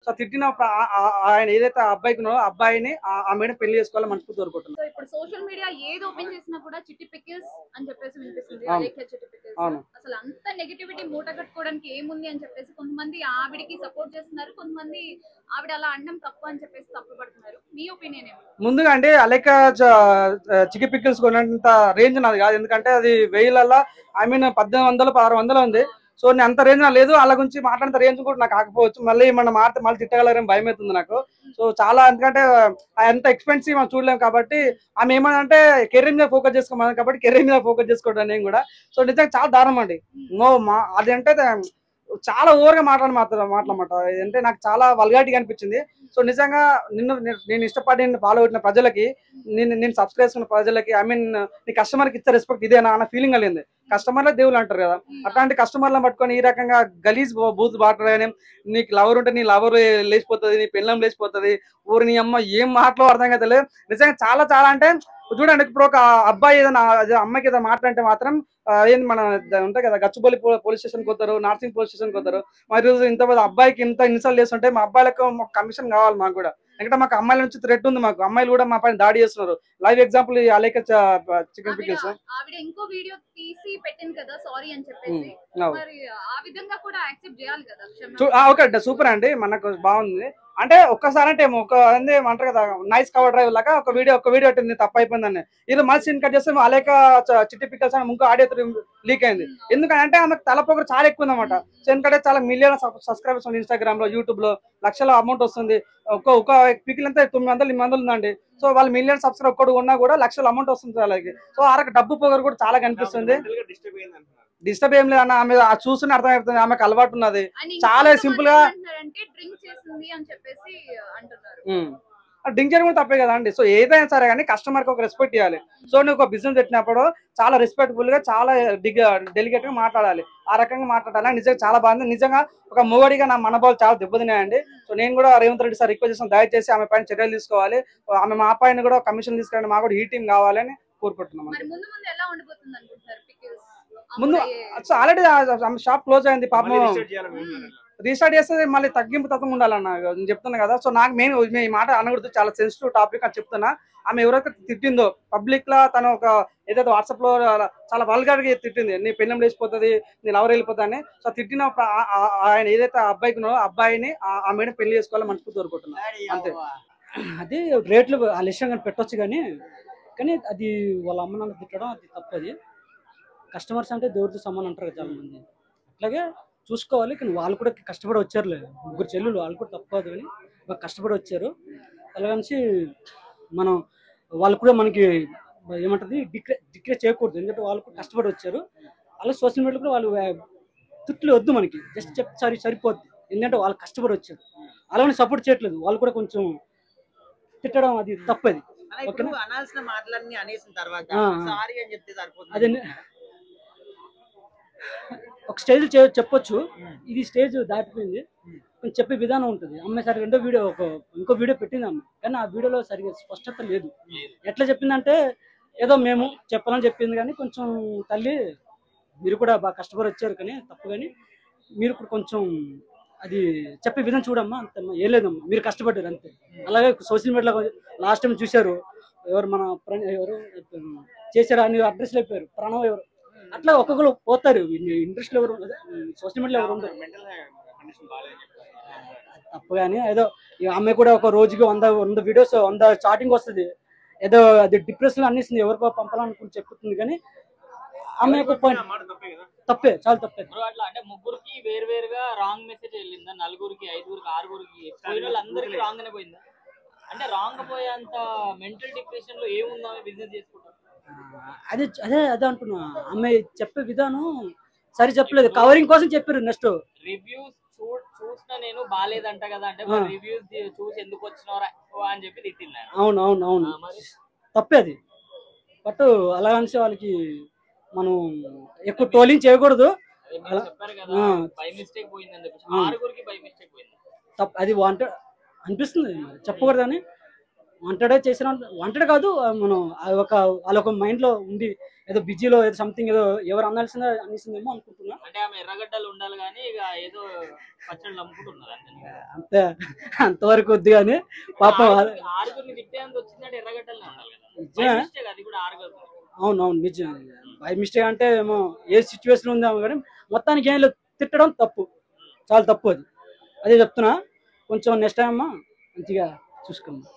So తిట్టిన ఆయన ఏదైతే ఆ అబ్బాయికి ఉన్నాడో అబ్బాయిని ఆ మేడం పెళ్లి చేసుకోవాలని మనస్ఫూర్తి కోరుకుంటున్నాను. సో ఇప్పుడు సోషల్ మీడియా ఏది ఓపెన్ చేసినా కూడా చిట్టి పికిల్స్ అని చెప్పేసి వినిపిస్తుంది. అలేఖ్య చిట్టి పికిల్స్. అసలు అంత నెగటివిటీ మూట కట్టుకోవడానికి ఏముంది అని చెప్పేసి కొంతమంది ఆవిడికి సపోర్ట్ చేస్తున్నారు, కొంతమంది ఆవిడ అలా అనడం తప్పు అని చెప్పేసి తప్పు పడుతున్నారు. మీ ఒపీనియన్ ఏమి? ముందుగా అంటే అలేఖ్య చికెన్ పికిల్స్ కొనేంత రేంజ్ నాది కాదు, ఎందుకంటే అది 1000లలో ఐ మీన్ 1800 1600 ఉంది. సో నేను అంత రేంజ్ లేదు, వాళ్ళ గురించి మాట్లాడిన రేంజ్ కూడా నాకు కాకపోవచ్చు. మళ్ళీ మన మాట మళ్ళీ తిట్టగలరని భయం అవుతుంది నాకు. సో చాలా ఎందుకంటే ఎంత ఎక్స్పెన్సివ్ మనం చూడలేము కాబట్టి ఆమె ఏమనంటే కెరీర్ మీద ఫోకస్ చేసుకోమని కాబట్టి కెరీర్ మీద ఫోకస్ చేసుకోవడం నేను కూడా. సో నిజంగా చాలా దారుణం అండి. అది అంటే చాలా ఓవర్గా మాట్లాడమాట అంటే నాకు చాలా వల్గారిటీగా అనిపించింది. సో నిజంగా నేను ఇష్టపడి ఫాలో అవుతున్న ప్రజలకి, నేను సబ్స్క్రైబ్ చేసుకున్న ప్రజలకి, ఐ మీన్ నీ కస్టమర్కి ఇచ్చే రెస్పెక్ట్ ఇదేనా అన్న ఫీలింగ్ కలిగింది. కస్టమర్లే దేవుళ్ళు అంటారు కదా, అట్లాంటి కస్టమర్లను పట్టుకొని ఈ రకంగా గలీజ్ బూత్ మాట్లాడని, నీకు లవర్ ఉంటే నీ లవర్ లేచిపోతుంది, నీ పెళ్ళం లేచిపోతుంది, ఊరు నీ అమ్మ ఏం మాటలో అర్థం కదా తెలియదు. నిజంగా చాలా చాలా అంటే చూడండి, ఇప్పుడు ఒక అబ్బాయి ఏదైనా అమ్మాయికి ఏదైనా మాట్లాడితే మాత్రం ఏంది మన ఉంటాయి కదా, గచ్చిబౌలి పోలీస్ స్టేషన్కి పోతారు, నార్సింగ్ పోలీస్ స్టేషన్కి పోతారు. మరి ఇంత అబ్బాయికి ఇంత ఇన్సల్ట్ చేస్తుంటే మా అబ్బాయిలకు మాకు కమిషన్ కావాలి మాకు కూడా. ఎందుకంటే మాకు అమ్మాయిల నుంచి థ్రెట్ ఉంది, మాకు అమ్మాయిలు కూడా మా పైన దాడి చేస్తున్నారు. Live example Alekhya chicken pickles. ఆవిడ ఇంకో వీడియో తీసి పెట్టింది కదా సారీ అని చెప్పేసి, మరి ఆ విధంగా కూడా యాక్సెప్ట్ చేయాలి కదా. ఓకే సూపర్ అండి, మనకు బాగుంది. అంటే ఒక్కసారి అంటే ఒక ఏమంటారు కదా, నైస్ కవర్ డ్రైవ్ లాగా ఒక వీడియో పెట్టింది, తప్పు అయిపోయిందని. ఇది మళ్ళీ సీన్ కట్ చేస్తే అలేఖ్య చిట్టి పికిల్స్ అని ఇంకో ఆడియో లీక్ అయింది. ఎందుకంటే ఆమెకు తలపోక చాలా ఎక్కువ ఉందన్నమాట. సో ఎందుకంటే చాలా మిలియన్ సబ్స్క్రైబర్స్ ఉంది ఇన్స్టాగ్రామ్ లో, యూట్యూబ్ లో లక్షల అమౌంట్ వస్తుంది. ఒక పికిల్ అంతా 900 800 ఉందండి. సో వాళ్ళు మిలియన్ సబ్స్క్రైబర్ ఒక్కడు ఉన్నా కూడా లక్షల అమౌంట్ వస్తుంది వాళ్ళకి. సో ఆ డబ్బు పొగరు కూడా చాలా కనిపిస్తుంది. డిస్టర్బ్ ఏం లేదు అన్న, ఆమె చూస్తూనే అర్థమైపోతుంది, ఆమెకు అలవాటు ఉన్నది. చాలా సింపుల్ గా డ్రింక్ చేయడం కూడా తప్పే కదా అండి. సో ఏదైనా సరే కానీ కస్టమర్ కి ఒక రెస్పెక్ట్ ఇవ్వాలి. సో నువ్వు ఒక బిజినెస్ పెట్టినప్పుడు చాలా రెస్పెక్ట్ఫుల్ గా, చాలా డెలికేట్ గా మాట్లాడాలి. ఆ రకంగా మాట్లాడాలి. నిజంగా చాలా బాగుంది. నిజంగా ఒక మూవడిగా నా మనోభావాలు చాలా దెబ్బతిన్నాయండి. సో నేను కూడా రేవంత్ రెడ్డి సార్ రిక్వెస్ట్ చేస్తాను, దయచేసి ఆమె పైన చర్యలు తీసుకోవాలి. ఆమె మా పైన కూడా కమిషన్ తీసుకురండి, మాకు కూడా ఈ టీం కావాలని కోరుకుంటున్నాం. ముందు ఆల్రెడీ షాప్ క్లోజ్ అయింది పాపం, రీస్టార్ట్ చేస్తే మళ్ళీ తగ్గింపు తత్వం ఉండాలన్న నేను చెప్తున్నా కదా. సో నాకు మెయిన్ ఈ మాట అనకూడదు, చాలా సెన్సిటివ్ టాపిక్ అని చెప్తున్నా. ఆమె ఎవరైతే తిట్టిందో పబ్లిక్ లా, తను ఒక ఏదైతే వాట్సాప్ లో చాలా వల్గర్ గా తిట్టింది, నీ పెళ్ళం లేచిపోతుంది, నీ లవర్ వెళ్ళిపోతా అని. సో తిట్టిన ఆయన ఏదైతే అబ్బాయికి ఉన్నాడో అబ్బాయిని ఆ మేడం పెళ్లి చేసుకోవాలని మనస్ఫూర్తి కోరుకుంటున్నాను అంతే. అది రేట్లు ఆ విషయం కానీ పెట్టొచ్చు, కానీ అది వాళ్ళ అమ్మ నాన్న తిట్టడం అది తప్పది. కస్టమర్స్ అంటే దేవుడితో సమానం అంటారు చాలా మంది, అట్లాగే చూసుకోవాలి. కానీ వాళ్ళు కూడా కష్టపడి వచ్చారులే, ముగ్గురు చెల్లులు, వాళ్ళు కూడా తప్పదు కానీ బాగా కష్టపడి వచ్చారు. అలాగనిసి మనం వాళ్ళు కూడా మనకి ఏమంటుంది డిక్లేర్ చేయకూడదు, ఎందుకంటే వాళ్ళు కూడా కష్టపడి వచ్చారు. అలా సోషల్ మీడియాలో కూడా వాళ్ళు తుట్లు వద్దు, మనకి జస్ట్ చెప్తే సరిపోద్ది, ఎందుకంటే వాళ్ళు కష్టపడి వచ్చారు. అలానే సపోర్ట్ చేయట్లేదు, వాళ్ళు కూడా కొంచెం తిట్టడం అది తప్పది. అదే ఒక స్టేజ్ చెప్పొచ్చు, ఇది స్టేజ్ దాటిపోయింది, కొంచెం చెప్పే విధానం ఉంటుంది. అమ్మాయి సరిగ్గా ఇంకో వీడియో పెట్టింది అమ్మాయి, కానీ ఆ వీడియోలో సరిగ్గా స్పష్టత లేదు. ఎట్లా చెప్పిందంటే ఏదో మేము చెప్పాలని చెప్పింది, కానీ కొంచెం తల్లి మీరు కూడా బాగా కష్టపడి వచ్చారు, కానీ తప్పు, కానీ మీరు కూడా కొంచెం అది చెప్పే విధానం చూడమ్మా, అంతమ్మా ఏం లేదమ్మా, మీరు కష్టపడ్డారు అంతే. అలాగే సోషల్ మీడియాలో లాస్ట్ టైం చూశారు, ఎవరు మన ఎవరు చేశారు అని అడ్రస్లు అయిపోయారు, ప్రణవ్ ఎవరు, అట్లా ఒక్కొక్కరు పోతారు. ఇంట్రెస్ట్ ఎవరు సోషల్ మీడియాలో ఎవరు ఉండరు, తప్పు. కానీ ఏదో అమ్మాయి కూడా ఒక రోజుకి 100 వీడియోస్ 100 చాటింగ్ వస్తుంది, ఏదో అది డిప్రెషన్ అన్నిస్తుంది, ఎవరికో పంపాలనుకుని చెప్తుంది, కానీ అమ్మాయి తప్పే, చాలా తప్పే. అట్లా అంటే ముగ్గురికి వేరువేరుగా రాంగ్ మెసేజ్ వెళ్ళిందా, నలుగురికి 5గురికి 6గురికి పోయిన వాళ్ళందరికీ రాంగ్ అనే పోయిందా? అంటే రాంగ్ పోయేంత మెంటల్ డిప్రెషన్ లో ఏముందా బిజినెస్ చేసుకుంటారు? అదే అదే అదే అంటున్నా, అమ్మాయి చెప్పే విధానం సరి చెప్పలేదు, కవరింగ్ కోసం చెప్పారు. నెక్స్ట్ రివ్యూస్ చూసిన నేను బాగాలేదంట కదా, అంటే రివ్యూస్ చూసి ఎందుకు వచ్చినవరా అని చెప్పి తిట్టింది. అవును అవును అవును, తప్పే అది. బట్ అలా అనేసి వాళ్ళకి మనం ఎక్కువ ట్రోలింగ్ చేయకూడదు. చెప్పారు కదా బై మిస్టేక్ పోయిందని చెప్పి, 6గురికి బై మిస్టేక్ పోయింది, తప్ప అది అంటే అనిపిస్తుంది, చెప్పకూడదని. వాంటెడే చేసిన వాంటెడ్ కాదు, మనం వాళ్ళొక మైండ్ లో ఉండి ఏదో బిజీలో ఏదో సంథింగ్ ఏదో ఎవరు అనేసిందేమో అనుకుంటున్నా. అంటే ఆమె ఎర్రగడ్డలు ఉండాలి కానీ ఇక ఏదో పచ్చళ్ళు అమ్ముకుంటున్నారు అంతే, అంతవరకు వద్దు కానీ పాపం ఆరుగురిని తిట్టేంత వచ్చిందంటే ఎర్రగడ్డలనే ఉండాలి కదా. నిజమే. By mistake అది కూడా ఆరుగురు. అవునవును నిజం. బై మిస్టేక్ అంటే ఏమో ఏ సిచ్యువేషన్ ఉందేమో కానీ మొత్తానికి ఏం లేదు, తిట్టడం తప్పు, చాలా తప్పు అది. అదే చెప్తున్నా, కొంచెం నెక్స్ట్ టైం మంచిగా చూసుకోండి.